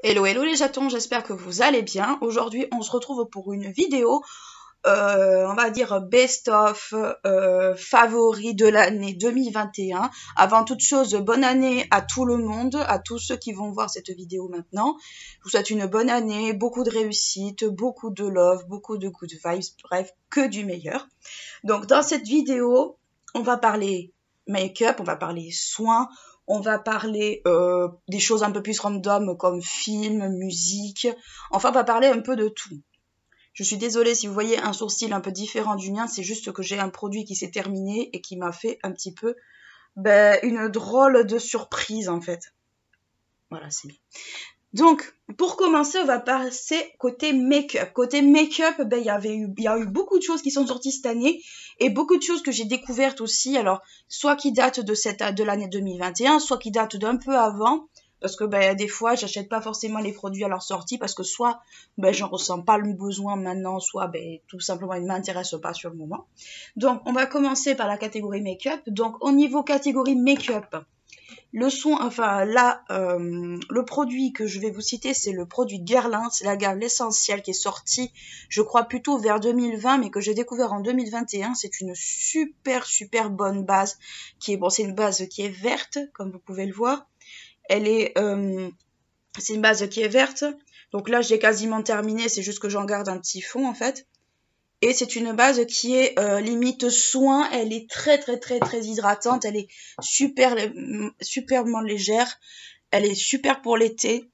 Hello, hello les chatons, j'espère que vous allez bien. Aujourd'hui, on se retrouve pour une vidéo, on va dire best-of favoris de l'année 2021. Avant toute chose, bonne année à tout le monde, à tous ceux qui vont voir cette vidéo maintenant. Je vous souhaite une bonne année, beaucoup de réussite, beaucoup de love, beaucoup de good vibes, bref, que du meilleur. Donc dans cette vidéo, on va parler make-up, on va parler soins, on va parler des choses un peu plus random comme films, musique. Enfin, on va parler un peu de tout. Je suis désolée si vous voyez un sourcil un peu différent du mien, c'est juste que j'ai un produit qui s'est terminé et qui m'a fait un petit peu une drôle de surprise en fait. Voilà, c'est bien. Donc, pour commencer, on va passer côté make-up. Côté make-up, il y a eu beaucoup de choses qui sont sorties cette année et beaucoup de choses que j'ai découvertes aussi. Alors, soit qui datent de l'année 2021, soit qui datent d'un peu avant. Parce que des fois, j'achète pas forcément les produits à leur sortie parce que soit j'en ressens pas le besoin maintenant, soit tout simplement ils ne m'intéressent pas sur le moment. Donc, on va commencer par la catégorie make-up. Donc, au niveau catégorie make-up, le produit que je vais vous citer, c'est le produit Guerlain, c'est la gamme L'Essentiel qui est sortie, je crois plutôt vers 2020, mais que j'ai découvert en 2021. C'est une super bonne base c'est une base qui est verte, comme vous pouvez le voir. C'est une base qui est verte. Donc là, j'ai quasiment terminé, c'est juste que j'en garde un petit fond en fait. Et c'est une base qui est limite soin, elle est très hydratante, elle est superbement légère, elle est super pour l'été.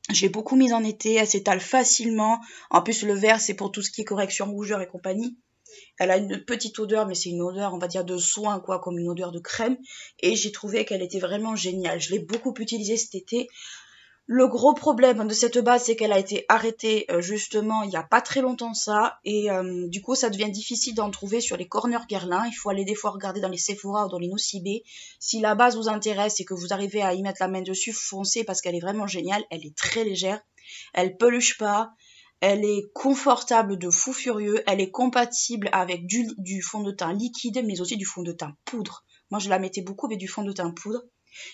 J'ai beaucoup mise en été, elle s'étale facilement. En plus le vert c'est pour tout ce qui est correction rougeur et compagnie. Elle a une petite odeur, mais c'est une odeur, on va dire, de soin, quoi, comme une odeur de crème. Et j'ai trouvé qu'elle était vraiment géniale. Je l'ai beaucoup utilisée cet été. Le gros problème de cette base, c'est qu'elle a été arrêtée justement il n'y a pas très longtemps ça, et du coup ça devient difficile d'en trouver sur les corners Guerlain. Il faut aller des fois regarder dans les Sephora ou dans les Nocibé. Si la base vous intéresse et que vous arrivez à y mettre la main dessus, foncez parce qu'elle est vraiment géniale. Elle est très légère, elle peluche pas, elle est confortable de fou furieux, elle est compatible avec du fond de teint liquide mais aussi du fond de teint poudre. Moi je la mettais beaucoup avec du fond de teint poudre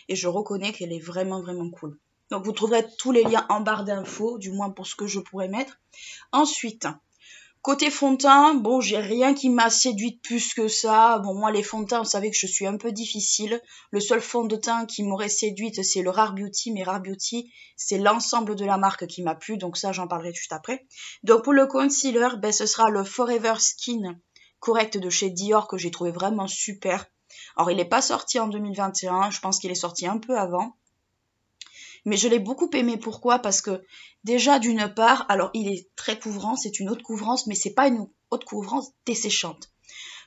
et je reconnais qu'elle est vraiment cool. Donc vous trouverez tous les liens en barre d'infos, du moins pour ce que je pourrais mettre. Ensuite, côté fond de teint, bon, j'ai rien qui m'a séduite plus que ça. Bon, moi, les fonds de teint, vous savez que je suis un peu difficile. Le seul fond de teint qui m'aurait séduite, c'est le Rare Beauty. Mais Rare Beauty, c'est l'ensemble de la marque qui m'a plu. Donc ça, j'en parlerai juste après. Donc pour le concealer, ce sera le Forever Skin Correct de chez Dior que j'ai trouvé vraiment super. Alors, il n'est pas sorti en 2021. Je pense qu'il est sorti un peu avant. Mais je l'ai beaucoup aimé. Pourquoi? Parce que déjà d'une part, alors il est très couvrant, c'est une haute couvrance, mais c'est pas une haute couvrance desséchante.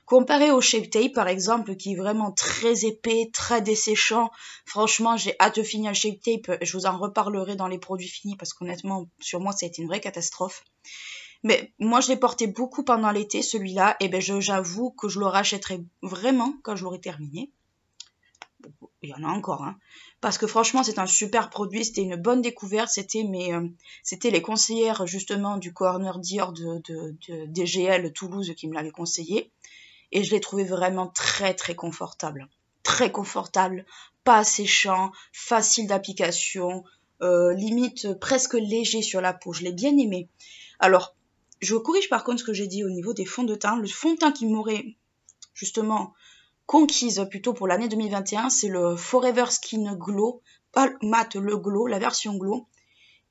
Comparé au Shape Tape par exemple, qui est vraiment très épais, très desséchant, franchement j'ai hâte de finir le Shape Tape, je vous en reparlerai dans les produits finis parce qu'honnêtement sur moi ça a été une vraie catastrophe. Mais moi je l'ai porté beaucoup pendant l'été celui-là, et j'avoue que je le rachèterai vraiment quand je l'aurai terminé. Il y en a encore, hein. Parce que franchement, c'est un super produit, c'était une bonne découverte, c'était les conseillères justement du corner Dior de DGL Toulouse qui me l'avaient conseillé. Et je l'ai trouvé vraiment très confortable. Très confortable, pas asséchant, facile d'application, limite presque léger sur la peau. Je l'ai bien aimé. Alors, je corrige par contre ce que j'ai dit au niveau des fonds de teint. Le fond de teint qui m'aurait justement conquise plutôt pour l'année 2021, c'est le Forever Skin Glow, pas le mat, le Glow, la version Glow,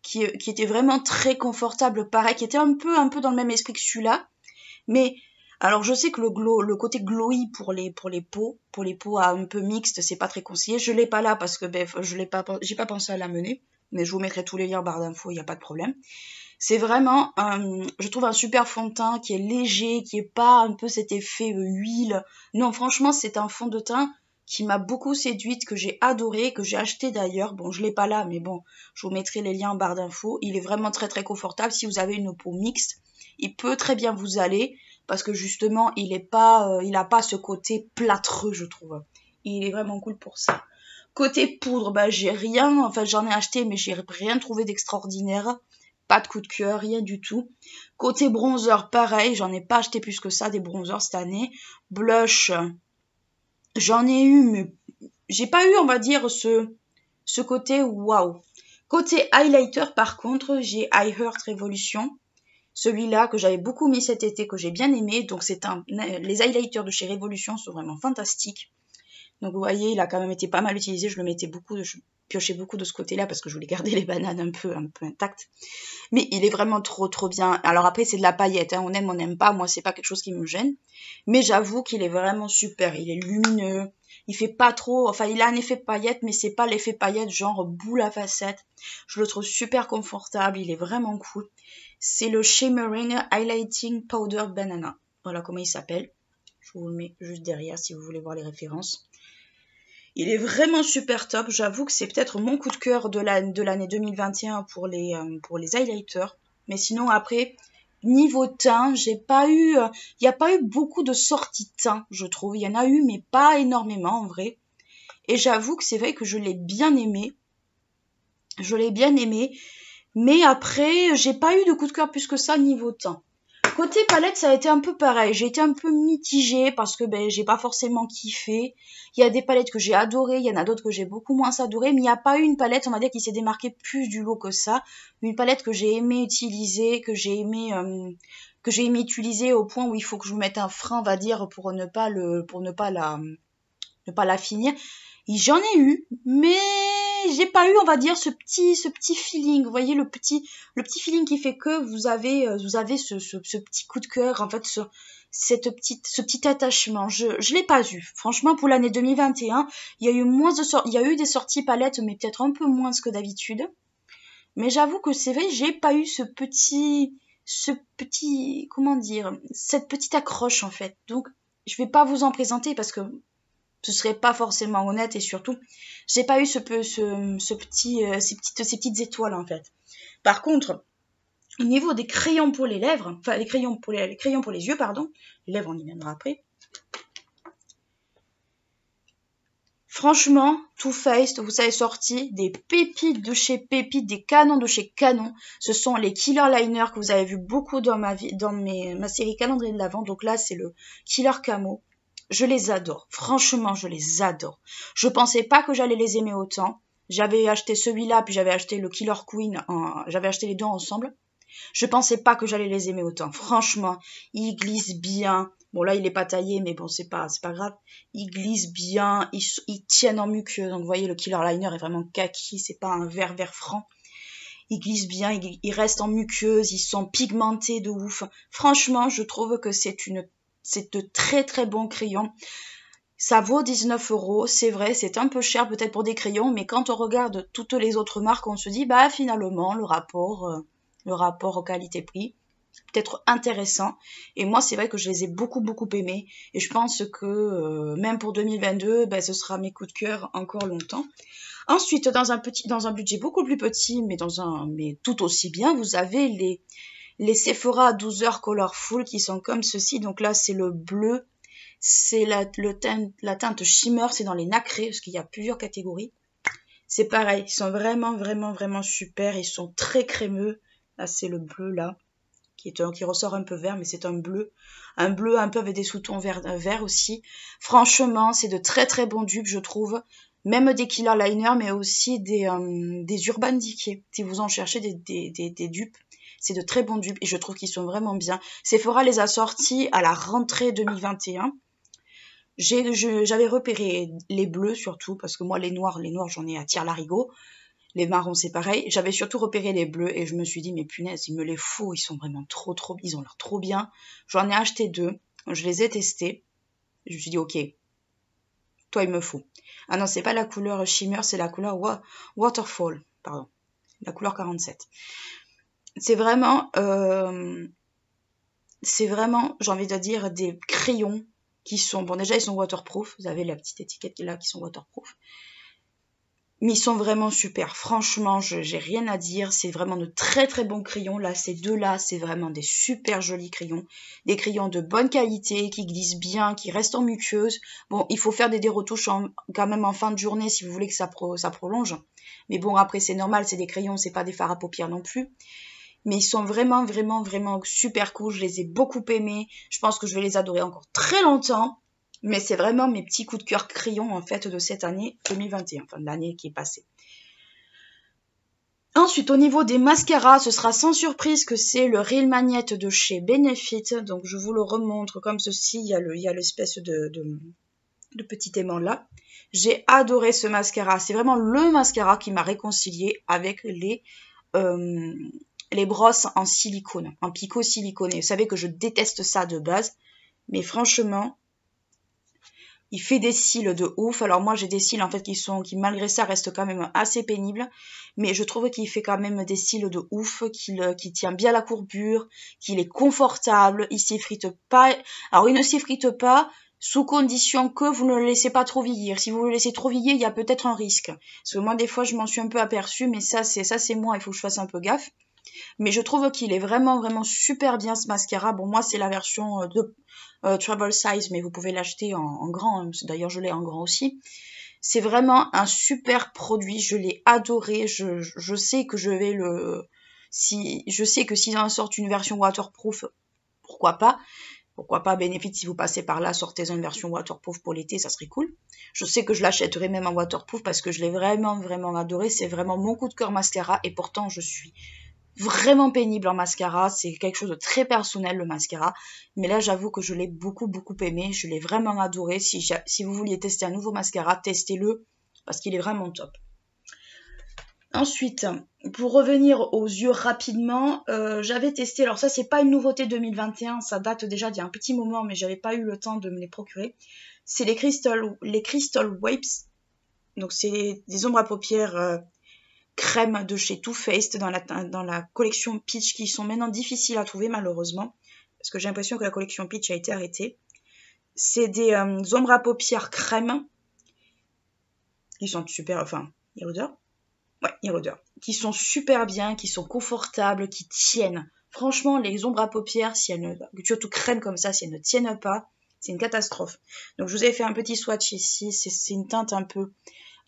qui était vraiment très confortable, pareil, qui était un peu dans le même esprit que celui-là, mais alors je sais que le côté glowy pour les peaux un peu mixtes, c'est pas très conseillé. Je l'ai pas là parce que j'ai pas pensé à l'amener, mais je vous mettrai tous les liens en barre d'infos, il n'y a pas de problème. C'est vraiment, je trouve un super fond de teint qui est léger, qui est pas un peu cet effet huile. Non, franchement, c'est un fond de teint qui m'a beaucoup séduite, que j'ai adoré, que j'ai acheté d'ailleurs. Bon, je l'ai pas là, mais bon, je vous mettrai les liens en barre d'infos. Il est vraiment très confortable. Si vous avez une peau mixte, il peut très bien vous aller parce que justement, il a pas ce côté plâtreux, je trouve. Il est vraiment cool pour ça. Côté poudre, j'en ai acheté, mais j'ai rien trouvé d'extraordinaire. Pas de coup de cœur, rien du tout. Côté bronzer, pareil, j'en ai pas acheté plus que ça des bronzers cette année. Blush, j'en ai eu, mais j'ai pas eu, on va dire, ce côté waouh. Côté highlighter, par contre, j'ai I Heart Revolution. Celui-là que j'avais beaucoup mis cet été, que j'ai bien aimé. Donc, les highlighters de chez Revolution sont vraiment fantastiques. Donc, vous voyez, il a quand même été pas mal utilisé. Je piochais beaucoup de ce côté-là parce que je voulais garder les bananes un peu intactes. Mais il est vraiment trop bien. Alors après, c'est de la paillette, hein. On aime, on n'aime pas. Moi, c'est pas quelque chose qui me gêne. Mais j'avoue qu'il est vraiment super. Il est lumineux. Il fait pas trop... Enfin, il a un effet paillette, mais c'est pas l'effet paillette genre boule à facettes. Je le trouve super confortable. Il est vraiment cool. C'est le Shimmering Highlighting Powder Banana. Voilà comment il s'appelle. Je vous le mets juste derrière si vous voulez voir les références. Il est vraiment super top. J'avoue que c'est peut-être mon coup de cœur de l'année 2021 pour les highlighters. Mais sinon, après, niveau teint, il n'y a pas eu beaucoup de sorties teint, je trouve. Il y en a eu, mais pas énormément en vrai. Et j'avoue que c'est vrai que je l'ai bien aimé. Je l'ai bien aimé. Mais après, j'ai pas eu de coup de cœur plus que ça niveau teint. Côté palette, ça a été un peu pareil. J'ai été un peu mitigée parce que j'ai pas forcément kiffé. Il y a des palettes que j'ai adorées, il y en a d'autres que j'ai beaucoup moins adorées, mais il n'y a pas eu une palette, on va dire, qui s'est démarquée plus du lot que ça. Une palette que j'ai aimé utiliser, que j'ai aimé utiliser au point où il faut que je vous mette un frein, on va dire, pour ne pas la finir. J'en ai eu, mais j'ai pas eu, on va dire, ce petit feeling. Vous voyez, le petit feeling qui fait que vous avez ce petit coup de cœur, en fait, ce petit attachement. Je l'ai pas eu. Franchement, pour l'année 2021, il y a eu des sorties palettes, mais peut-être un peu moins que d'habitude. Mais j'avoue que c'est vrai, j'ai pas eu comment dire, cette petite accroche, en fait. Donc, je vais pas vous en présenter parce que ce serait pas forcément honnête et surtout, j'ai pas eu ces petites étoiles en fait. Par contre, au niveau des crayons pour les lèvres, enfin les crayons pour les yeux, pardon, les lèvres on y viendra après. Franchement, Too Faced, vous avez sorti des pépites de chez Pépites, des canons de chez Canon. Ce sont les Killer Liners que vous avez vu beaucoup dans ma série calendrier de l'Avent. Donc là, c'est le Killer Camo. Je les adore. Franchement, je les adore. Je pensais pas que j'allais les aimer autant. J'avais acheté celui-là, puis j'avais acheté le Killer Queen. J'avais acheté les deux ensemble. Je pensais pas que j'allais les aimer autant. Franchement, ils glissent bien. Bon, là, il est pas taillé, mais bon, c'est pas grave. Ils glissent bien. Ils tiennent en muqueux. Donc, vous voyez, le Killer Liner est vraiment kaki. C'est pas un vert franc. Ils glissent bien. Ils restent en muqueuse. Ils sont pigmentés de ouf. Franchement, je trouve que c'est de très très bons crayons. Ça vaut 19 €, c'est vrai, c'est un peu cher peut-être pour des crayons, mais quand on regarde toutes les autres marques, on se dit, bah finalement, le rapport qualité-prix, peut-être intéressant. Et moi, c'est vrai que je les ai beaucoup aimés, et je pense que même pour 2022, ce sera mes coups de cœur encore longtemps. Ensuite, dans un budget beaucoup plus petit, mais tout aussi bien, vous avez les Sephora 12 heures Colorful qui sont comme ceci. Donc là, c'est le bleu, c'est la teinte shimmer, c'est dans les nacrés parce qu'il y a plusieurs catégories. C'est pareil, ils sont vraiment super. Ils sont très crémeux. Là, c'est le bleu là, qui ressort un peu vert, mais c'est un bleu un peu avec des sous-tons verts aussi. Franchement, c'est de très très bons dupes, je trouve. Même des Killer Liners, mais aussi des Urban Decay. Si vous en cherchez des dupes, c'est de très bons dupes et je trouve qu'ils sont vraiment bien. Sephora les a sortis à la rentrée 2021. J'avais repéré les bleus surtout, parce que moi les noirs j'en ai à tire-larigot. Les marrons c'est pareil. J'avais surtout repéré les bleus et je me suis dit mais punaise, il me les faut, ils sont vraiment trop, ils ont l'air trop bien. J'en ai acheté 2, je les ai testés. Je me suis dit ok, toi il me faut. Ah non, c'est pas la couleur shimmer, c'est la couleur waterfall, pardon, la couleur 47. C'est vraiment, j'ai envie de dire, des crayons qui sont, bon déjà ils sont waterproof, vous avez la petite étiquette là qui sont waterproof, mais ils sont vraiment super. Franchement, j'ai rien à dire, c'est vraiment de très très bons crayons. Là, ces deux-là, c'est vraiment des super jolis crayons, des crayons de bonne qualité, qui glissent bien, qui restent en muqueuse. Bon, il faut faire des retouches quand même en fin de journée si vous voulez que ça prolonge. Mais bon, après c'est normal, c'est des crayons, c'est pas des fards à paupières non plus. Mais ils sont vraiment super cool. Je les ai beaucoup aimés. Je pense que je vais les adorer encore très longtemps. Mais c'est vraiment mes petits coups de cœur crayons, en fait, de cette année 2021. Enfin, de l'année qui est passée. Ensuite, au niveau des mascaras, ce sera sans surprise que c'est le Real Magnet de chez Benefit. Donc, je vous le remontre comme ceci. Il y a l'espèce de petit aimant là. J'ai adoré ce mascara. C'est vraiment le mascara qui m'a réconcilié avec les brosses en silicone, en picot siliconé. Vous savez que je déteste ça de base. Mais franchement, il fait des cils de ouf. Alors moi, j'ai des cils en fait qui malgré ça restent quand même assez pénibles. Mais je trouve qu'il fait quand même des cils de ouf, qu'il tient bien la courbure, qu'il est confortable, il s'effrite pas. Alors il ne s'effrite pas sous condition que vous ne le laissez pas trop vieillir. Si vous le laissez trop vieillir, il y a peut-être un risque. Parce que moi, des fois, je m'en suis un peu aperçue, mais ça c'est moi, il faut que je fasse un peu gaffe. Mais je trouve qu'il est vraiment, vraiment super bien ce mascara. Bon, moi, c'est la version de travel size, mais vous pouvez l'acheter en grand. D'ailleurs, je l'ai en grand aussi. C'est vraiment un super produit. Je l'ai adoré. Je sais que je vais je sais que s'ils en sortent une version waterproof, pourquoi pas. Pourquoi pas Benefit, si vous passez par là, sortez-en une version waterproof pour l'été, ça serait cool. Je sais que je l'achèterai même en waterproof parce que je l'ai vraiment, vraiment adoré. C'est vraiment mon coup de cœur mascara et pourtant, je suis vraiment pénible en mascara, c'est quelque chose de très personnel le mascara, mais là j'avoue que je l'ai beaucoup aimé, je l'ai vraiment adoré. Si vous vouliez tester un nouveau mascara, testez-le parce qu'il est vraiment top. Ensuite, pour revenir aux yeux rapidement, j'avais testé, alors ça c'est pas une nouveauté 2021, ça date déjà d'il y a un petit moment, mais j'avais pas eu le temps de me les procurer. C'est les Crystal Wipes, donc c'est des ombres à paupières crème de chez Too Faced dans la collection Peach qui sont maintenant difficiles à trouver malheureusement parce que j'ai l'impression que la collection Peach a été arrêtée. C'est des ombres à paupières crème qui sont super, enfin, il y a l'odeur. Ouais, il y a l'odeur. Qui sont super bien, qui sont confortables, qui tiennent. Franchement, les ombres à paupières, surtout crème comme ça, si elles ne tiennent pas, c'est une catastrophe. Donc je vous ai fait un petit swatch ici, c'est une teinte un peu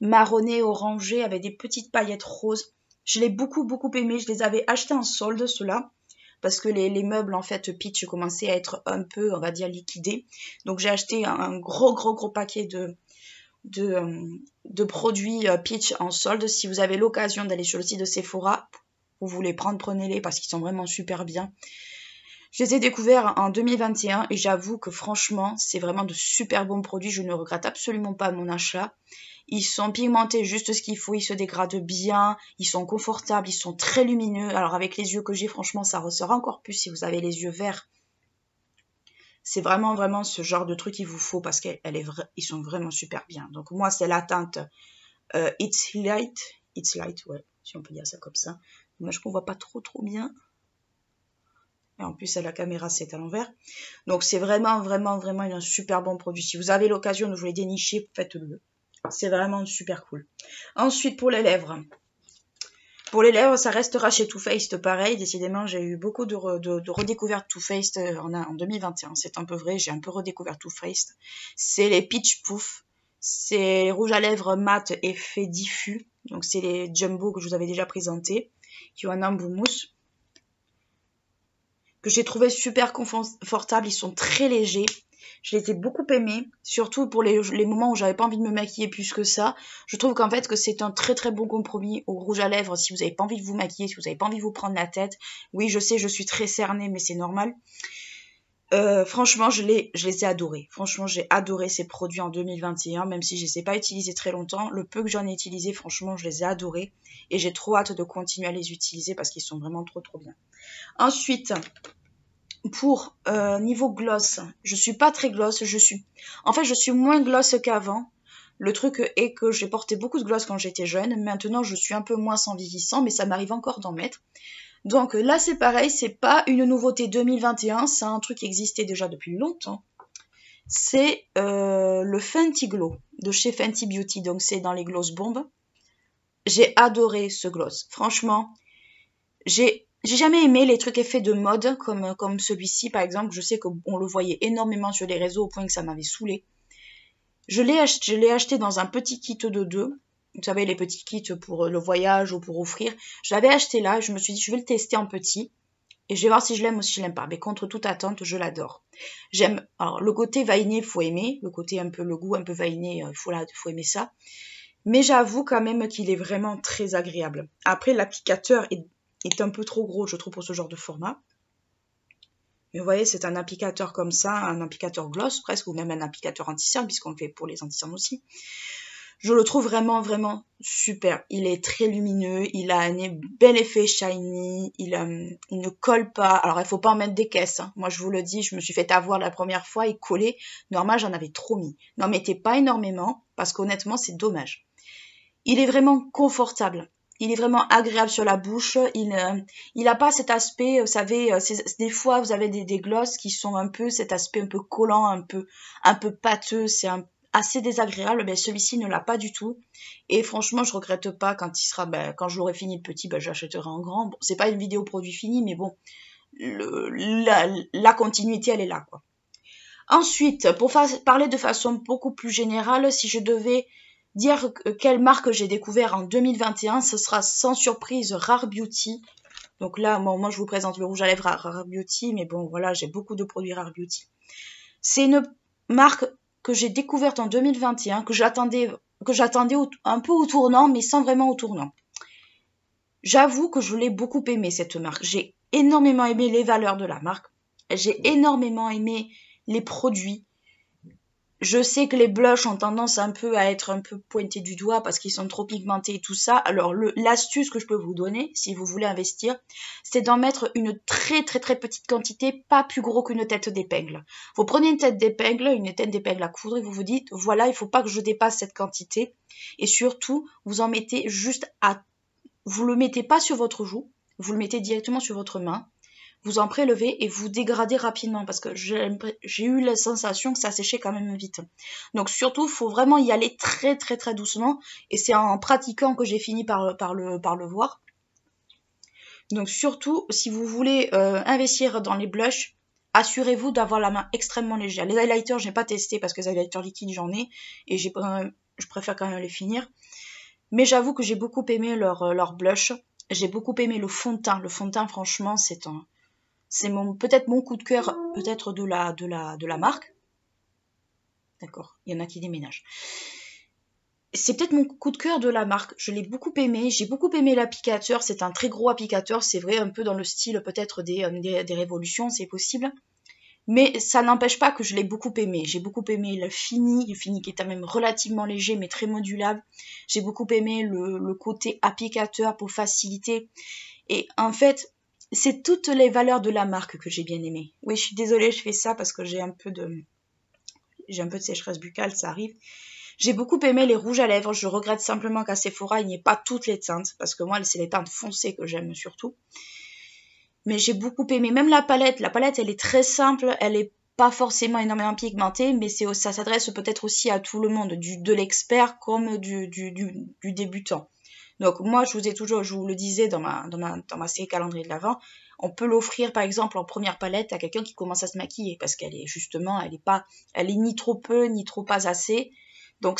marronné, orangé, avec des petites paillettes roses. Je l'ai beaucoup aimé. Je les avais achetés en solde, ceux-là, parce que les meubles, en fait, Peach commençaient à être un peu, on va dire, liquidés. Donc, j'ai acheté un gros paquet de produits Peach en solde. Si vous avez l'occasion d'aller sur le site de Sephora, vous voulez prendre, prenez-les, parce qu'ils sont vraiment super bien. Je les ai découverts en 2021 et j'avoue que franchement, c'est vraiment de super bons produits. Je ne regrette absolument pas mon achat. Ils sont pigmentés juste ce qu'il faut, ils se dégradent bien, ils sont confortables, ils sont très lumineux. Alors avec les yeux que j'ai, franchement, ça ressort encore plus si vous avez les yeux verts. C'est vraiment ce genre de truc qu'il vous faut parce qu'ils sont vraiment super bien. Donc moi, c'est la teinte It's Light, ouais, si on peut dire ça comme ça. Dommage qu'on voit pas trop bien. Et en plus, à la caméra, c'est à l'envers. Donc, c'est vraiment un super bon produit. Si vous avez l'occasion de vous les dénicher, faites-le. C'est vraiment super cool. Ensuite, pour les lèvres. Pour les lèvres, ça restera chez Too Faced pareil. Décidément, j'ai eu beaucoup de redécouvertes Too Faced en 2021. C'est un peu vrai, j'ai un peu redécouvert Too Faced. C'est les Peach Poof. C'est rouge à lèvres mat effet diffus. Donc, c'est les Jumbo que je vous avais déjà présentés, qui ont un embout mousse, que j'ai trouvé super confortable. Ils sont très légers. Je les ai beaucoup aimés, surtout pour les moments où j'avais pas envie de me maquiller plus que ça. Je trouve qu'en fait que c'est un très bon compromis au rouge à lèvres si vous n'avez pas envie de vous maquiller, si vous n'avez pas envie de vous prendre la tête. Oui, je sais, je suis très cernée, mais c'est normal. Franchement, je les ai adorés. Franchement, j'ai adoré ces produits en 2021, même si je ne les ai pas utilisés très longtemps. Le peu que j'en ai utilisé, franchement, je les ai adorés. Et j'ai trop hâte de continuer à les utiliser parce qu'ils sont vraiment trop bien. Ensuite, pour niveau gloss, je suis pas très gloss, je suis moins gloss qu'avant. Le truc est que j'ai porté beaucoup de gloss quand j'étais jeune, maintenant je suis un peu moins en vieillissant, mais ça m'arrive encore d'en mettre. Donc là c'est pareil, c'est pas une nouveauté 2021, c'est un truc qui existait déjà depuis longtemps. C'est le Fenty Glow de chez Fenty Beauty, donc c'est dans les gloss bombes. J'ai adoré ce gloss, franchement, j'ai jamais aimé les trucs effets de mode comme celui-ci par exemple. Je sais qu'on le voyait énormément sur les réseaux au point que ça m'avait saoulé. Je l'ai acheté dans un petit kit de 2. Vous savez, les petits kits pour le voyage ou pour offrir. Je l'avais acheté là, je me suis dit je vais le tester en petit. Et je vais voir si je l'aime ou si je l'aime pas. Mais contre toute attente, je l'adore. Alors le côté vainé, faut aimer. Le côté le goût un peu vainé, faut aimer ça. Mais j'avoue quand même qu'il est vraiment très agréable. Après, l'applicateur est un peu trop gros, je trouve, pour ce genre de format. Mais vous voyez, c'est un applicateur comme ça, un applicateur gloss presque, ou même un applicateur anti-cerne, puisqu'on le fait pour les anti-cernes aussi. Je le trouve vraiment, vraiment super. Il est très lumineux, il a un bel effet shiny, il ne colle pas. Alors, il faut pas en mettre des caisses. Hein. Moi, je vous le dis, je me suis fait avoir la première fois, il collait. Normal, j'en avais trop mis. N'en mettez pas énormément, parce qu'honnêtement, c'est dommage. Il est vraiment confortable. Il est vraiment agréable sur la bouche. Il n'a pas cet aspect, vous savez, des fois vous avez des glosses qui sont un peu cet aspect un peu collant, un peu pâteux, c'est assez désagréable. Mais celui-ci ne l'a pas du tout. Et franchement, je regrette pas quand il sera, quand je l'aurai fini le petit, j'achèterai en grand. Bon, c'est pas une vidéo produit fini, mais bon, la continuité, elle est là, quoi. Ensuite, pour parler de façon beaucoup plus générale, si je devais dire quelle marque j'ai découvert en 2021, ce sera sans surprise Rare Beauty. Donc là, moi je vous présente le rouge à lèvres Rare Beauty, mais bon voilà, j'ai beaucoup de produits Rare Beauty. C'est une marque que j'ai découverte en 2021, que j'attendais un peu au tournant, mais sans vraiment au tournant. J'avoue que je l'ai beaucoup aimé cette marque. J'ai énormément aimé les valeurs de la marque. J'ai énormément aimé les produits. Je sais que les blushs ont tendance un peu à être un peu pointés du doigt parce qu'ils sont trop pigmentés et tout ça. Alors l'astuce que je peux vous donner, si vous voulez investir, c'est d'en mettre une très petite quantité, pas plus gros qu'une tête d'épingle. Vous prenez une tête d'épingle à coudre et vous vous dites, voilà, il faut pas que je dépasse cette quantité. Et surtout, vous en mettez juste vous le mettez pas sur votre joue, vous le mettez directement sur votre main. Vous en prélevez et vous dégradez rapidement parce que j'ai eu la sensation que ça séchait quand même vite. Donc surtout, il faut vraiment y aller très doucement et c'est en pratiquant que j'ai fini par le voir. Donc surtout, si vous voulez investir dans les blushs, assurez-vous d'avoir la main extrêmement légère. Les highlighters, je n'ai pas testé parce que les highlighters liquides, j'en ai et je préfère quand même les finir. Mais j'avoue que j'ai beaucoup aimé leur blush. J'ai beaucoup aimé le fond de teint. Le fond de teint, franchement, c'est peut-être mon coup de cœur, peut-être de la marque. D'accord, il y en a qui déménagent. C'est peut-être mon coup de cœur de la marque. Je l'ai beaucoup aimé. J'ai beaucoup aimé l'applicateur. C'est un très gros applicateur. C'est vrai, un peu dans le style peut-être des Révolutions, c'est possible. Mais ça n'empêche pas que je l'ai beaucoup aimé. J'ai beaucoup aimé le fini qui est quand même relativement léger mais très modulable. J'ai beaucoup aimé le côté applicateur pour faciliter. Et en fait, c'est toutes les valeurs de la marque que j'ai bien aimé. Oui, je suis désolée, je fais ça parce que j'ai un peu de sécheresse buccale, ça arrive. J'ai beaucoup aimé les rouges à lèvres. Je regrette simplement qu'à Sephora, il n'y ait pas toutes les teintes parce que moi, c'est les teintes foncées que j'aime surtout. Mais j'ai beaucoup aimé. Même la palette. La palette, elle est très simple. Elle est pas forcément énormément pigmentée, mais ça s'adresse peut-être aussi à tout le monde, de l'expert comme du débutant. Donc moi, je vous le disais dans ma série calendrier de l'Avent, on peut l'offrir par exemple en première palette à quelqu'un qui commence à se maquiller parce qu'elle est justement, elle est ni trop peu ni trop pas assez. Donc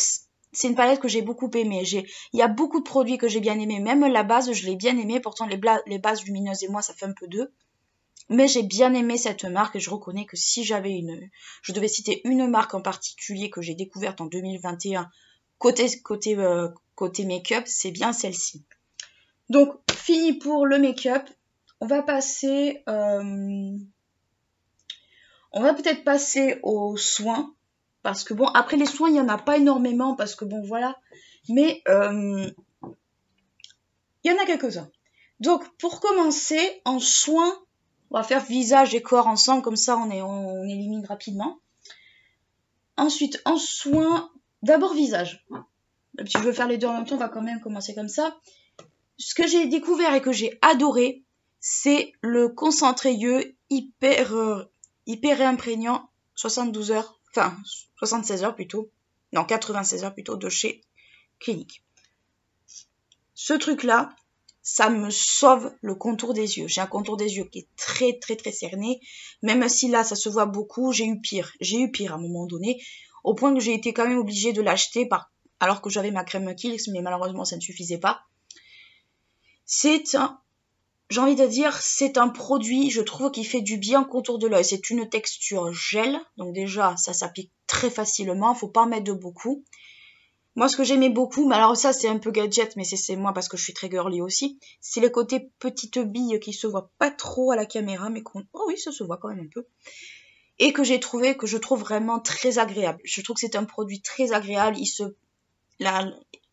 c'est une palette que j'ai beaucoup aimée. Il y a beaucoup de produits que j'ai bien aimés, même la base, je l'ai bien aimée. Pourtant les bases lumineuses et moi, ça fait un peu d'eux. Mais j'ai bien aimé cette marque et je reconnais que si je devais citer une marque en particulier que j'ai découverte en 2021 côté make-up, c'est bien celle-ci. Donc, fini pour le make-up. On va passer... on va peut-être passer aux soins. Parce que bon, après les soins, il n'y en a pas énormément. Parce que bon, voilà. Mais il y en a quelques-uns. Donc, pour commencer, en soins, on va faire visage et corps ensemble. Comme ça, on élimine rapidement. Ensuite, en soins, d'abord visage. Si je veux faire les deux en même temps, on va quand même commencer comme ça. Ce que j'ai découvert et que j'ai adoré, c'est le concentré hyper réimprégnant 72 heures, enfin 76 heures plutôt, non 96 heures plutôt de chez Clinique. Ce truc-là, ça me sauve le contour des yeux. J'ai un contour des yeux qui est très cerné, même si là ça se voit beaucoup, j'ai eu pire à un moment donné, au point que j'ai été quand même obligée de l'acheter alors que j'avais ma crème Kiehl's, mais malheureusement ça ne suffisait pas. J'ai envie de dire, c'est un produit, je trouve, qui fait du bien au contour de l'œil. C'est une texture gel, donc déjà, ça s'applique très facilement, il ne faut pas en mettre de beaucoup. Moi, ce que j'aimais beaucoup, mais alors ça, c'est un peu gadget, mais c'est moi parce que je suis très girly aussi, c'est le côté petite bille qui se voit pas trop à la caméra, mais oh oui, ça se voit quand même un peu. Et que je trouve vraiment très agréable. Je trouve que c'est un produit très agréable.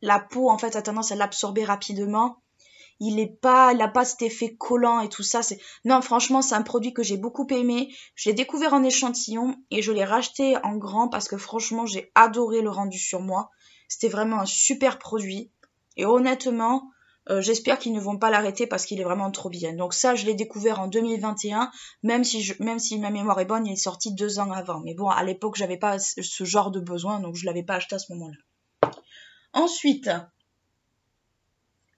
La peau, en fait, a tendance à l'absorber rapidement. Il a pas cet effet collant et tout ça. Non, franchement, c'est un produit que j'ai beaucoup aimé. Je l'ai découvert en échantillon et je l'ai racheté en grand parce que franchement, j'ai adoré le rendu sur moi. C'était vraiment un super produit. Et honnêtement, j'espère qu'ils ne vont pas l'arrêter parce qu'il est vraiment trop bien. Donc ça, je l'ai découvert en 2021, même si ma mémoire est bonne, il est sorti 2 ans avant. Mais bon, à l'époque, j'avais pas ce genre de besoin, donc je l'avais pas acheté à ce moment-là. Ensuite,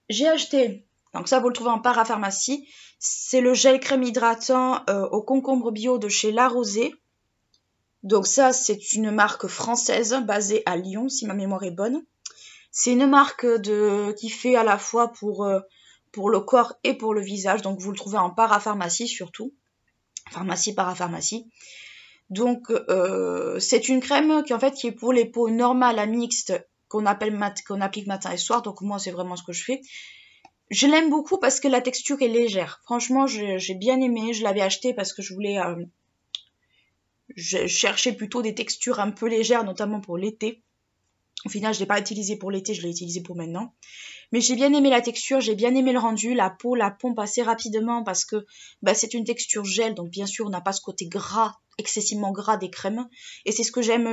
j'ai acheté, donc ça vous le trouvez en parapharmacie, c'est le gel crème hydratant au concombre bio de chez La Rosée. Donc ça, c'est une marque française basée à Lyon, si ma mémoire est bonne. C'est une marque qui fait à la fois pour le corps et pour le visage. Donc vous le trouvez en parapharmacie surtout. Pharmacie, parapharmacie. Donc c'est une crème qui est pour les peaux normales à mixtes qu'on applique matin et soir. Donc moi c'est vraiment ce que je fais. Je l'aime beaucoup parce que la texture est légère. Franchement j'ai bien aimé. Je l'avais acheté parce que je cherchais plutôt des textures un peu légères, notamment pour l'été. Au final, je ne l'ai pas utilisé pour l'été, je l'ai utilisé pour maintenant. Mais j'ai bien aimé la texture, j'ai bien aimé le rendu. La peau la pompe assez rapidement parce que c'est une texture gel. Donc bien sûr, on n'a pas ce côté gras, excessivement gras des crèmes. Et c'est ce que j'aime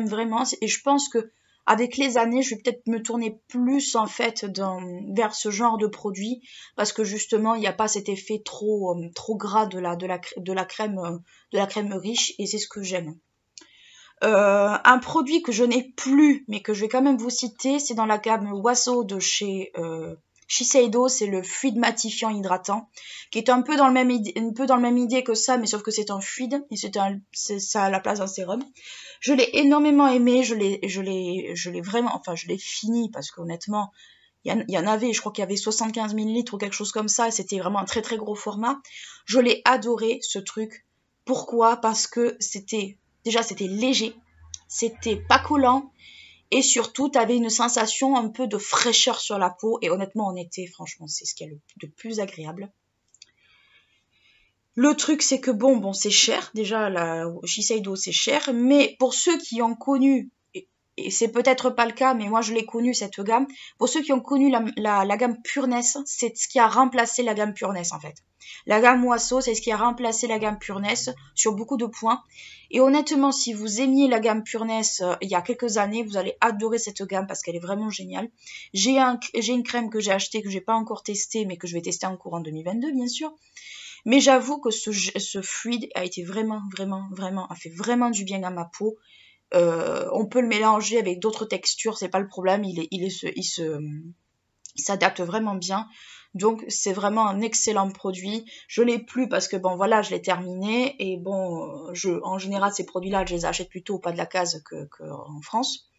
vraiment. Et je pense que avec les années, je vais peut-être me tourner plus en fait vers ce genre de produit parce que justement, il n'y a pas cet effet trop gras de la crème riche et c'est ce que j'aime. Un produit que je n'ai plus, mais que je vais quand même vous citer, c'est dans la gamme Waso de chez Shiseido, c'est le fluide matifiant hydratant, qui est un peu dans le même idée que ça, mais sauf que c'est un fluide, et ça a la place d'un sérum. Je l'ai énormément aimé, je l'ai vraiment, enfin je l'ai fini, parce qu'honnêtement, il y en avait, je crois qu'il y avait 75 ml ou quelque chose comme ça, et c'était vraiment un très très gros format. Je l'ai adoré, ce truc. Pourquoi ? Parce que c'était léger, c'était pas collant et surtout tu avais une sensation un peu de fraîcheur sur la peau et honnêtement en été, franchement, c'est ce qui est le plus agréable. Le truc c'est que bon c'est cher, déjà la Shiseido c'est cher, mais pour ceux qui ont connu, et c'est peut-être pas le cas, mais moi je l'ai connu cette gamme, pour ceux qui ont connu la gamme Pureness, c'est ce qui a remplacé la gamme Pureness en fait. La gamme Waso, c'est ce qui a remplacé la gamme Pureness sur beaucoup de points. Et honnêtement, si vous aimiez la gamme Pureness il y a quelques années, vous allez adorer cette gamme parce qu'elle est vraiment géniale. J'ai une crème que j'ai achetée, que j'ai pas encore testée, mais que je vais tester en courant 2022, bien sûr. Mais j'avoue que ce fluide a été vraiment, a fait vraiment du bien à ma peau. On peut le mélanger avec d'autres textures, c'est pas le problème, il s'adapte vraiment bien. Donc c'est vraiment un excellent produit. Je l'ai plus parce que bon voilà, je l'ai terminé et bon, en général ces produits-là, je les achète plutôt au pas de la case que en France.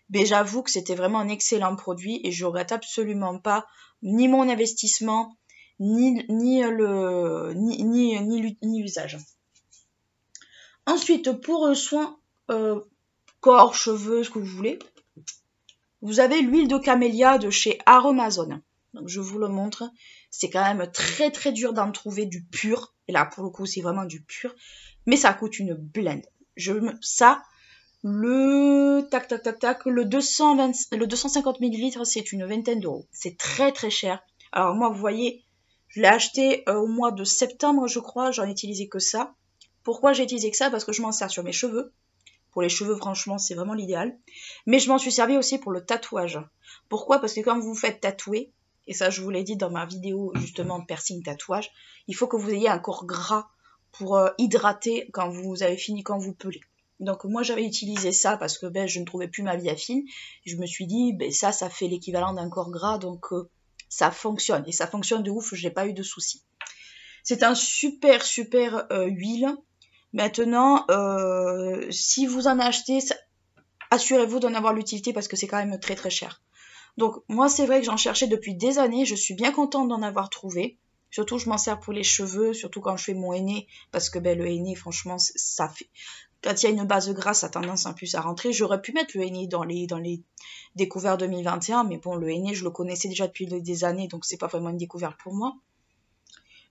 Mais j'avoue que c'était vraiment un excellent produit et je regrette absolument pas ni mon investissement ni l'usage. Ensuite, pour soins corps, cheveux, ce que vous voulez, vous avez l'huile de camélia de chez Aromazone. Donc je vous le montre. C'est quand même très très dur d'en trouver du pur. Et là pour le coup c'est vraiment du pur. Mais ça coûte une blinde. Le 250 ml c'est une vingtaine d'euros. C'est très très cher. Alors moi vous voyez, je l'ai acheté au mois de septembre je crois. J'en ai utilisé que ça. Pourquoi j'ai utilisé que ça ? Parce que je m'en sers sur mes cheveux. Pour les cheveux, franchement, c'est vraiment l'idéal. Mais je m'en suis servi aussi pour le tatouage. Pourquoi ? Parce que quand vous vous faites tatouer, et ça je vous l'ai dit dans ma vidéo justement piercing tatouage, il faut que vous ayez un corps gras pour hydrater quand vous avez fini, quand vous pelez. Donc moi j'avais utilisé ça parce que je ne trouvais plus ma viafine. Et je me suis dit, ça fait l'équivalent d'un corps gras, donc ça fonctionne. Et ça fonctionne de ouf, j'ai pas eu de soucis. C'est un super huile. Maintenant, si vous en achetez, assurez-vous d'en avoir l'utilité parce que c'est quand même très très cher. Donc moi c'est vrai que j'en cherchais depuis des années, je suis bien contente d'en avoir trouvé. Surtout je m'en sers pour les cheveux, surtout quand je fais mon henné, parce que le henné franchement ça fait... Quand il y a une base grasse, ça a tendance un plus à rentrer. J'aurais pu mettre le henné dans les découvertes 2021, mais bon, le henné, je le connaissais déjà depuis des années, donc c'est pas vraiment une découverte pour moi.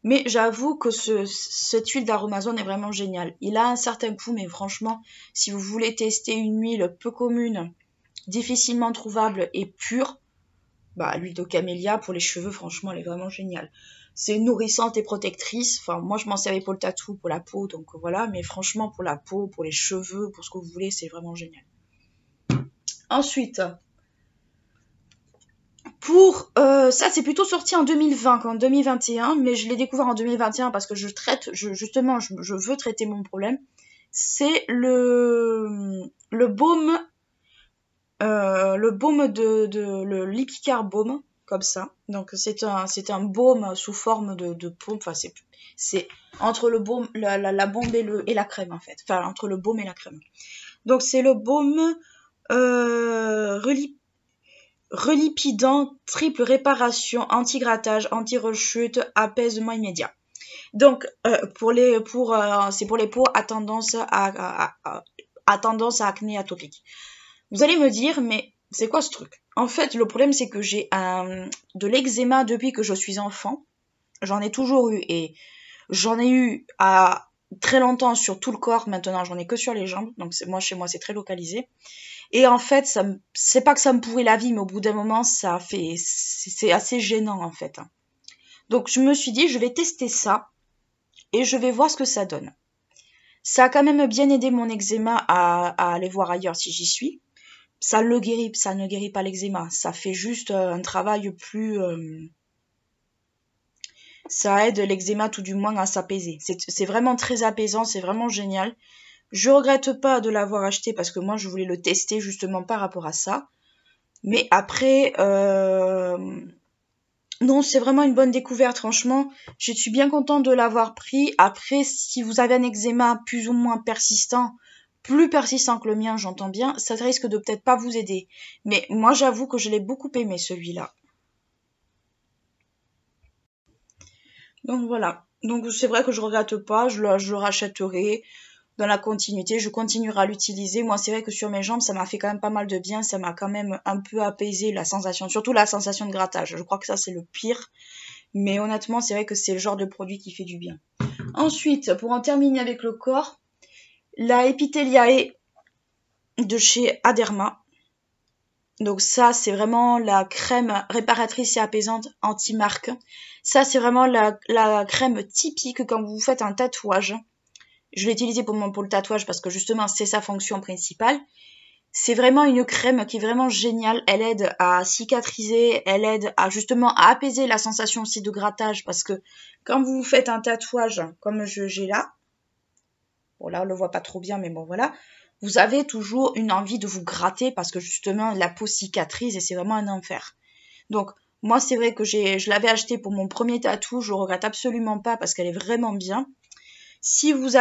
Mais j'avoue que cette huile d'Aromazone est vraiment géniale. Il a un certain coût, mais franchement, si vous voulez tester une huile peu commune, difficilement trouvable et pure, bah, l'huile de camélia pour les cheveux, franchement, elle est vraiment géniale. C'est nourrissante et protectrice. Enfin, moi, je m'en servais pour le tatou, pour la peau, donc voilà. Mais franchement, pour la peau, pour les cheveux, pour ce que vous voulez, c'est vraiment génial. Ensuite, pour ça, c'est plutôt sorti en 2020 qu'en 2021, mais je l'ai découvert en 2021 parce que je veux traiter mon problème. C'est le baume, le Lipicar Baume, comme ça. Donc c'est un baume sous forme de pompe. Enfin, c'est entre le baume, la bombe et la crème en fait. Enfin, entre le baume et la crème. Donc c'est le baume relipidant, triple réparation, anti-grattage, anti-rechute, apaisement immédiat. Donc c'est pour les peaux à tendance à acné atopique. Vous allez me dire, mais c'est quoi ce truc? En fait, le problème, c'est que j'ai de l'eczéma depuis que je suis enfant. J'en ai toujours eu et j'en ai eu à très longtemps sur tout le corps. Maintenant, j'en ai que sur les jambes. Donc, chez moi, c'est très localisé. Et en fait, c'est pas que ça me pourrit la vie, mais au bout d'un moment, c'est assez gênant, en fait. Donc, je me suis dit, je vais tester ça et je vais voir ce que ça donne. Ça a quand même bien aidé mon eczéma à aller voir ailleurs si j'y suis. Ça ne guérit pas l'eczéma. Ça fait juste un travail plus... ça aide l'eczéma tout du moins à s'apaiser. C'est vraiment très apaisant, c'est vraiment génial. Je regrette pas de l'avoir acheté parce que moi je voulais le tester justement par rapport à ça. Mais après, non, c'est vraiment une bonne découverte, franchement. Je suis bien contente de l'avoir pris. Après, si vous avez un eczéma plus ou moins persistant, plus persistant que le mien, j'entends bien, ça risque de peut-être pas vous aider. Mais moi, j'avoue que je l'ai beaucoup aimé, celui-là. Donc voilà. Donc c'est vrai que je regrette pas, je le rachèterai dans la continuité, je continuerai à l'utiliser. Moi, c'est vrai que sur mes jambes, ça m'a fait quand même pas mal de bien, ça m'a quand même un peu apaisé la sensation, surtout la sensation de grattage. Je crois que ça, c'est le pire. Mais honnêtement, c'est vrai que c'est le genre de produit qui fait du bien. Ensuite, pour en terminer avec le corps, la Epitheliae de chez Aderma. Donc ça, c'est vraiment la crème réparatrice et apaisante anti-marque. Ça, c'est vraiment la crème typique quand vous faites un tatouage. Je l'ai utilisée pour le tatouage parce que justement, c'est sa fonction principale. C'est vraiment une crème qui est vraiment géniale. Elle aide à cicatriser, elle aide à justement à apaiser la sensation aussi de grattage parce que quand vous faites un tatouage comme j'ai là, bon là on le voit pas trop bien mais bon voilà, vous avez toujours une envie de vous gratter parce que justement la peau cicatrise et c'est vraiment un enfer. Donc moi c'est vrai que je l'avais acheté pour mon premier tatou, je regrette absolument pas parce qu'elle est vraiment bien. Si vous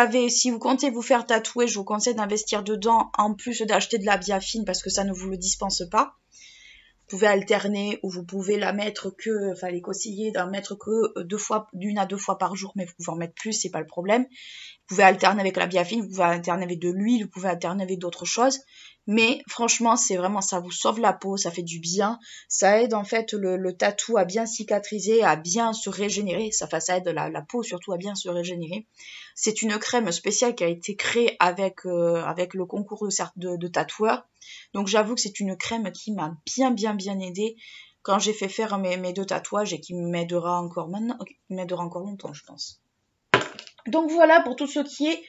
comptez vous faire tatouer, je vous conseille d'investir dedans en plus d'acheter de la biafine parce que ça ne vous le dispense pas. Vous pouvez alterner ou vous pouvez la mettre que, enfin les conseiller d'en mettre que d'une à deux fois par jour, mais vous pouvez en mettre plus, c'est pas le problème. Vous pouvez alterner avec la biafine, vous pouvez alterner avec de l'huile, vous pouvez alterner avec d'autres choses. Mais franchement, c'est vraiment, ça vous sauve la peau, ça fait du bien. Ça aide en fait le tatou à bien cicatriser, à bien se régénérer. Ça aide la peau surtout à bien se régénérer. C'est une crème spéciale qui a été créée avec le concours de tatoueurs. Donc j'avoue que c'est une crème qui m'a bien aidée quand j'ai fait faire mes deux tatouages et qui m'aidera encore maintenant, qui m'aidera encore longtemps, je pense. Donc voilà pour tout ce qui est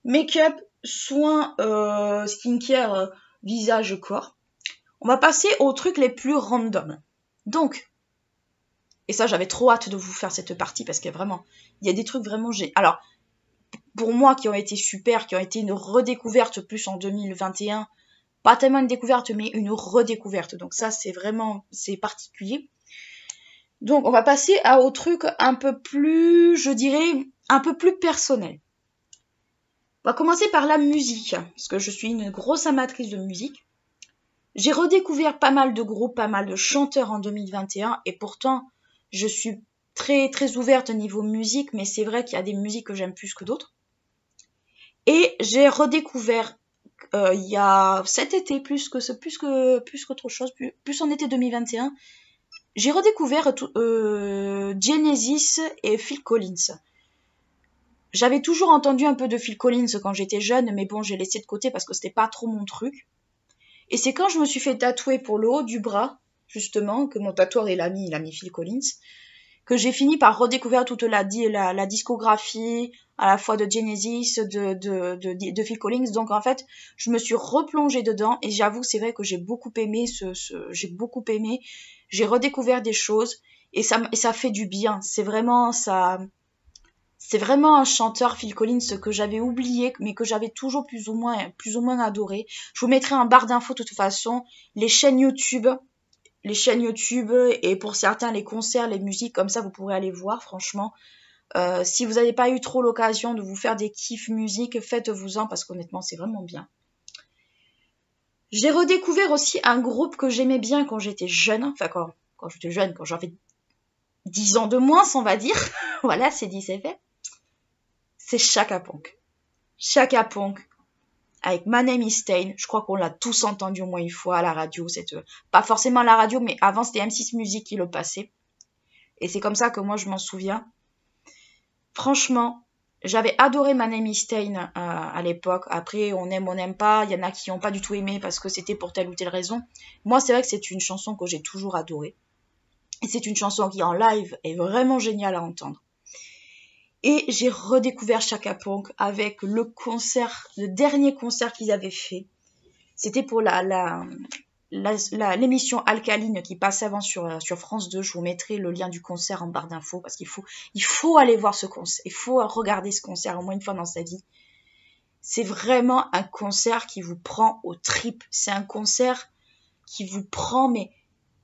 make-up, soins, skincare, visage, corps. On va passer aux trucs les plus random. Donc, et ça j'avais trop hâte de vous faire cette partie parce que vraiment, il y a des trucs vraiment géniaux. Alors, pour moi qui ont été super, qui ont été une redécouverte plus en 2021, pas tellement une découverte mais une redécouverte. Donc ça c'est particulier. Donc on va passer aux trucs un peu plus, je dirais, un peu plus personnel. On va commencer par la musique, parce que je suis une grosse amatrice de musique. J'ai redécouvert pas mal de groupes, pas mal de chanteurs en 2021, et pourtant, je suis très ouverte au niveau musique, mais c'est vrai qu'il y a des musiques que j'aime plus que d'autres. Et j'ai redécouvert il y a cet été, plus qu'autre chose, plus en été 2021, j'ai redécouvert Genesis et Phil Collins. J'avais toujours entendu un peu de Phil Collins quand j'étais jeune, mais bon, j'ai laissé de côté parce que c'était pas trop mon truc. Et c'est quand je me suis fait tatouer pour le haut du bras, justement, que mon tatoueur il a mis Phil Collins, que j'ai fini par redécouvrir toute la discographie, à la fois de Genesis, de Phil Collins. Donc en fait, je me suis replongée dedans et j'avoue, c'est vrai que j'ai beaucoup aimé j'ai redécouvert des choses et ça fait du bien. C'est vraiment un chanteur, Phil Collins, que j'avais oublié, mais que j'avais toujours plus ou moins adoré. Je vous mettrai en barre d'infos de toute façon les chaînes YouTube et pour certains les concerts, les musiques, comme ça vous pourrez aller voir franchement. Si vous n'avez pas eu trop l'occasion de vous faire des kiffs musique, faites-vous-en parce qu'honnêtement c'est vraiment bien. J'ai redécouvert aussi un groupe que j'aimais bien quand j'étais jeune, enfin quand j'étais jeune, quand j'avais 10 ans de moins on va dire, voilà c'est dit c'est fait, c'est Chaka Ponk. Chaka Ponk, avec My Name is Stain, je crois qu'on l'a tous entendu au moins une fois à la radio, pas forcément à la radio, mais avant c'était M6 Music qui le passait, et c'est comme ça que moi je m'en souviens. Franchement, j'avais adoré My Name is Stain à l'époque, après on n'aime pas, il y en a qui n'ont pas du tout aimé parce que c'était pour telle ou telle raison. Moi c'est vrai que c'est une chanson que j'ai toujours adorée, et c'est une chanson qui en live est vraiment géniale à entendre. Et j'ai redécouvert Chaka Ponk avec le dernier concert qu'ils avaient fait. C'était pour l'émission Alcaline qui passait avant sur France 2. Je vous mettrai le lien du concert en barre d'infos parce qu'il faut aller voir ce concert. Il faut regarder ce concert au moins une fois dans sa vie. C'est vraiment un concert qui vous prend aux tripes. C'est un concert qui vous prend, mais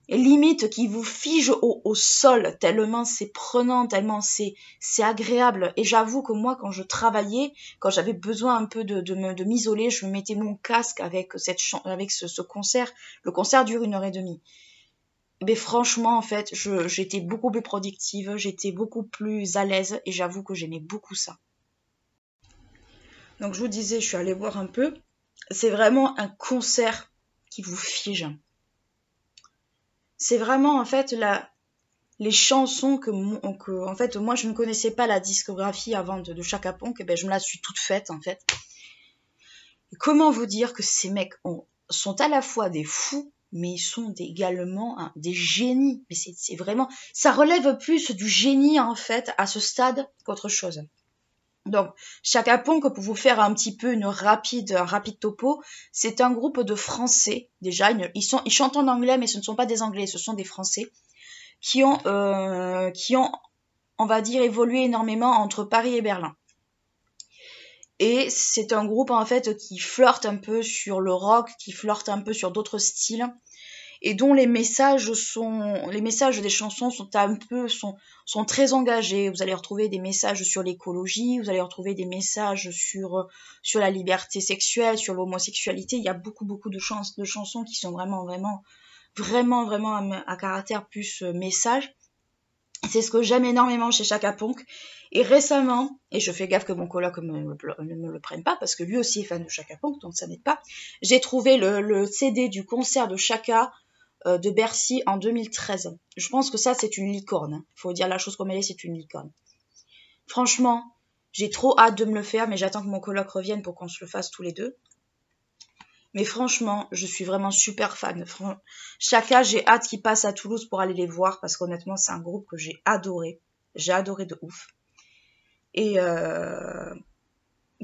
limite qui vous fige au sol, tellement c'est prenant, tellement c'est agréable. Et j'avoue que moi, quand je travaillais, quand j'avais besoin un peu de m'isoler, je me mettais mon casque avec ce concert. Le concert dure 1h30. Mais franchement, en fait, j'étais beaucoup plus productive, j'étais beaucoup plus à l'aise et j'avoue que j'aimais beaucoup ça. Donc je vous disais, je suis allée voir un peu. C'est vraiment un concert qui vous fige. C'est vraiment en fait les chansons que en fait moi je ne connaissais pas la discographie avant de Chaka Ponk, et ben je me la suis toute faite en fait. Et comment vous dire que ces mecs sont à la fois des fous, mais ils sont également des génies. Mais c'est vraiment, ça relève plus du génie en fait à ce stade qu'autre chose. Donc, Chaka Ponk, pour vous faire un petit peu un rapide topo, c'est un groupe de Français. Déjà, ils chantent en anglais, mais ce ne sont pas des Anglais, ce sont des Français qui ont, on va dire, évolué énormément entre Paris et Berlin. Et c'est un groupe en fait qui flirte un peu sur le rock, qui flirte un peu sur d'autres styles, et dont les messages des chansons sont très engagés. Vous allez retrouver des messages sur l'écologie, vous allez retrouver des messages sur la liberté sexuelle, sur l'homosexualité. Il y a beaucoup de chansons qui sont vraiment à caractère plus message. C'est ce que j'aime énormément chez Chaka Ponk. Et récemment, et je fais gaffe que mon coloc ne me le prenne pas, parce que lui aussi est fan de Chaka Ponk, donc ça n'aide pas, j'ai trouvé le CD du concert de Chaka de Bercy en 2013. Je pense que ça, c'est une licorne. Il faut dire la chose comme elle est, c'est une licorne. Franchement, j'ai trop hâte de me le faire, mais j'attends que mon coloc revienne pour qu'on se le fasse tous les deux. Mais franchement, je suis vraiment super fan. Chaka, j'ai hâte qu'il passe à Toulouse pour aller les voir, parce qu'honnêtement, c'est un groupe que j'ai adoré. J'ai adoré de ouf. Et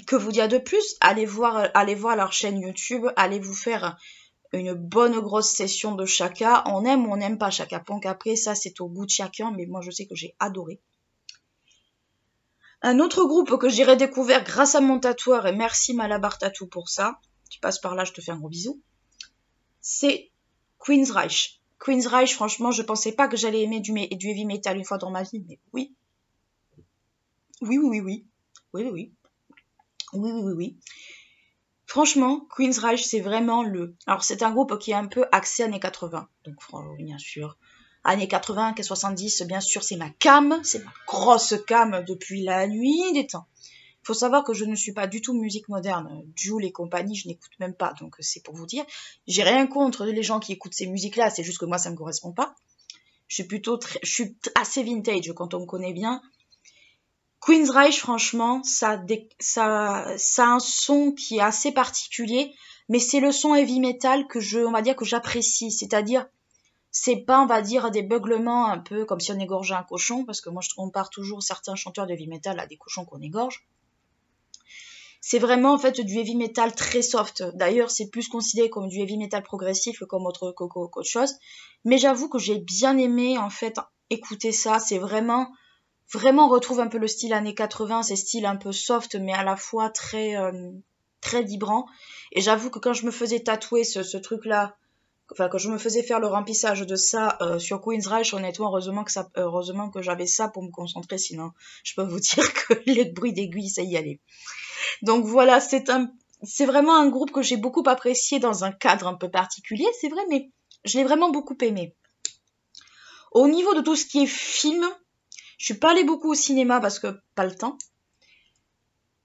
que vous dire de plus? Allez voir leur chaîne YouTube, allez vous faire une bonne grosse session de Chaka. On aime ou on n'aime pas Chaka Ponk. Après, ça, c'est au goût de chacun, mais moi, je sais que j'ai adoré. Un autre groupe que j'ai redécouvert grâce à mon tatoueur, et merci Malabar Tattoo pour ça, tu passes par là, je te fais un gros bisou, c'est Queensryche. Queensryche, franchement, je pensais pas que j'allais aimer du heavy metal une fois dans ma vie, mais oui. Oui. Franchement, Queensryche, c'est vraiment Alors, c'est un groupe qui est un peu axé années 80. Donc, bien sûr, années 80, 70, bien sûr, c'est ma grosse cam depuis la nuit des temps. Faut savoir que je ne suis pas du tout musique moderne. Jul et compagnie, je n'écoute même pas, donc c'est pour vous dire. J'ai rien contre les gens qui écoutent ces musiques-là, c'est juste que moi, ça me correspond pas. Je suis assez vintage quand on me connaît bien. Queensryche, franchement, ça a un son qui est assez particulier, mais c'est le son heavy metal on va dire que j'apprécie. C'est-à-dire, c'est pas, on va dire, des beuglements un peu comme si on égorgeait un cochon, parce que moi, je compare toujours certains chanteurs de heavy metal à des cochons qu'on égorge. C'est vraiment, en fait, du heavy metal très soft. D'ailleurs, c'est plus considéré comme du heavy metal progressif que comme qu'autre chose. Mais j'avoue que j'ai bien aimé, en fait, écouter ça. C'est vraiment, vraiment, on retrouve un peu le style années 80, c'est style un peu soft, mais à la fois très vibrant. Et j'avoue que quand je me faisais tatouer ce truc-là, enfin, quand je me faisais faire le remplissage de ça sur Queensryche, honnêtement, heureusement que j'avais ça pour me concentrer, sinon, je peux vous dire que le bruit d'aiguille, ça y allait. Donc voilà, c'est vraiment un groupe que j'ai beaucoup apprécié dans un cadre un peu particulier, c'est vrai, mais je l'ai vraiment beaucoup aimé. Au niveau de tout ce qui est film, je suis pas allée beaucoup au cinéma parce que pas le temps.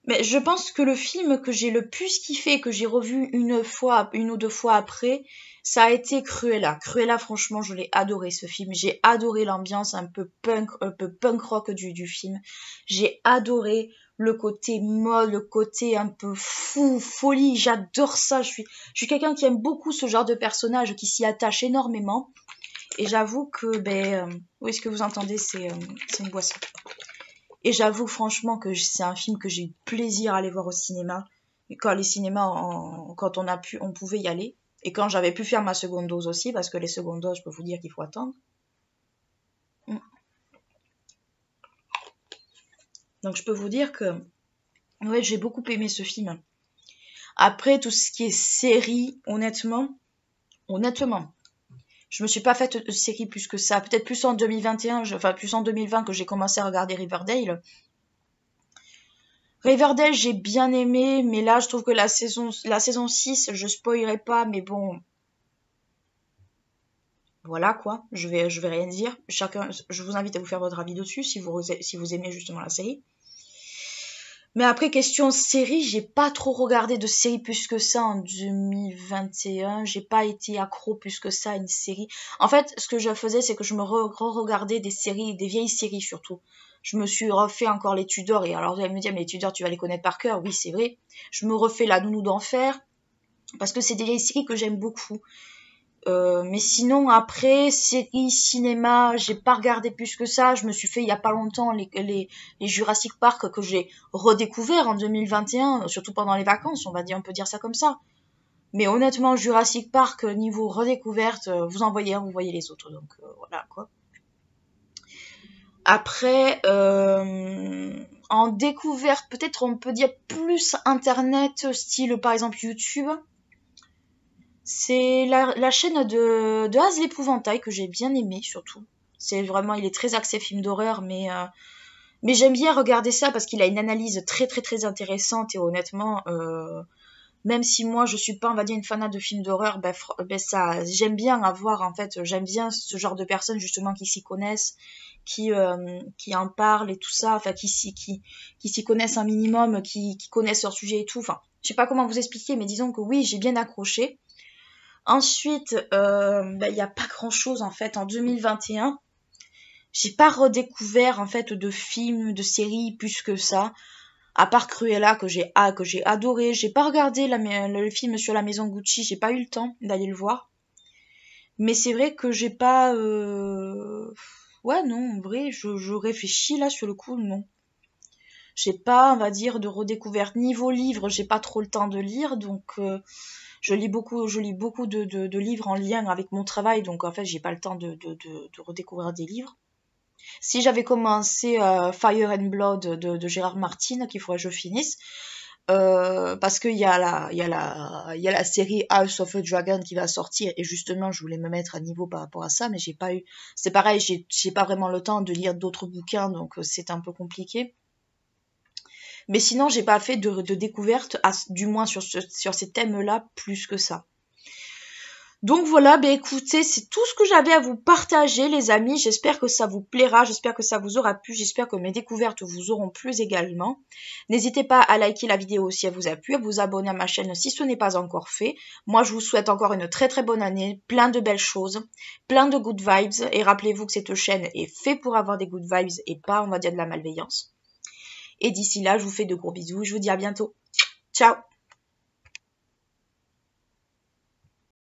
Mais je pense que le film que j'ai le plus kiffé, que j'ai revu une ou deux fois après, ça a été Cruella. Cruella, franchement, je l'ai adoré ce film. J'ai adoré l'ambiance un peu punk rock du film. J'ai adoré le côté mode, le côté un peu fou, folie. J'adore ça. Je suis quelqu'un qui aime beaucoup ce genre de personnage, qui s'y attache énormément. Et j'avoue que, où est-ce que vous entendez, c'est une boisson. Et j'avoue franchement que c'est un film que j'ai eu plaisir à aller voir au cinéma. Quand les cinémas, quand on pouvait y aller. Et quand j'avais pu faire ma seconde dose aussi, parce que les secondes doses, je peux vous dire qu'il faut attendre. Donc je peux vous dire que ouais, j'ai beaucoup aimé ce film. Après, tout ce qui est série, honnêtement, je me suis pas faite de série plus que ça. Peut-être plus en 2021, enfin plus en 2020 que j'ai commencé à regarder Riverdale. Riverdale, j'ai bien aimé, mais là, je trouve que la saison 6, je spoilerai pas, mais bon, voilà quoi, je vais rien dire. Je vous invite à vous faire votre avis dessus si vous aimez justement la série. Mais après, question série, j'ai pas trop regardé de série plus que ça en 2021. J'ai pas été accro plus que ça à une série. En fait, ce que je faisais, c'est que je me regardais des séries, des vieilles séries surtout. Je me suis refait encore les Tudors. Et alors, vous allez me dire, mais les Tudors, tu vas les connaître par cœur. Oui, c'est vrai. Je me refais La Nounou d'Enfer. Parce que c'est des vieilles séries que j'aime beaucoup. Mais sinon, après, séries, cinéma, j'ai pas regardé plus que ça. Je me suis fait il y a pas longtemps les Jurassic Park que j'ai redécouvert en 2021, surtout pendant les vacances, on peut dire ça comme ça. Mais honnêtement, Jurassic Park, niveau redécouverte, vous voyez les autres, donc voilà quoi. Après, en découverte, peut-être on peut dire plus internet, style par exemple YouTube. C'est la chaîne de Az l'épouvantail que j'ai bien aimé surtout. C'est vraiment, il est très axé film d'horreur, mais j'aime bien regarder ça parce qu'il a une analyse très très très intéressante et honnêtement, même si moi je suis pas, on va dire, une fanat de films d'horreur, ça, j'aime bien avoir en fait, j'aime bien ce genre de personnes justement qui s'y connaissent, qui en parlent et tout ça, enfin qui s'y connaissent un minimum, qui connaissent leur sujet et tout. Enfin, je sais pas comment vous expliquer, mais disons que oui, j'ai bien accroché. Ensuite, il y a pas grand-chose en fait en 2021. J'ai pas redécouvert en fait de films, de séries plus que ça. À part Cruella que j'ai adoré. J'ai pas regardé le film sur la maison Gucci. J'ai pas eu le temps d'aller le voir. Mais c'est vrai que j'ai pas. Ouais non, en vrai, je réfléchis là sur le coup non. J'ai pas, on va dire, de redécouverte niveau livre. J'ai pas trop le temps de lire donc. Je lis beaucoup de livres en lien avec mon travail, donc en fait, j'ai pas le temps de redécouvrir des livres. Si j'avais commencé Fire and Blood de Gérard Martin, qu'il faudrait que je finisse, parce qu'il y a la série House of a Dragon qui va sortir, et justement, je voulais me mettre à niveau par rapport à ça, mais j'ai pas eu. C'est pareil, j'ai pas vraiment le temps de lire d'autres bouquins, donc c'est un peu compliqué. Mais sinon, j'ai pas fait de découverte, du moins sur ces thèmes-là, plus que ça. Donc voilà, ben écoutez, c'est tout ce que j'avais à vous partager les amis. J'espère que ça vous plaira, j'espère que ça vous aura plu, j'espère que mes découvertes vous auront plu également. N'hésitez pas à liker la vidéo si elle vous a plu, à vous abonner à ma chaîne si ce n'est pas encore fait. Moi je vous souhaite encore une très très bonne année, plein de belles choses, plein de good vibes. Et rappelez-vous que cette chaîne est faite pour avoir des good vibes et pas, on va dire, de la malveillance. Et d'ici là, je vous fais de gros bisous, je vous dis à bientôt. Ciao!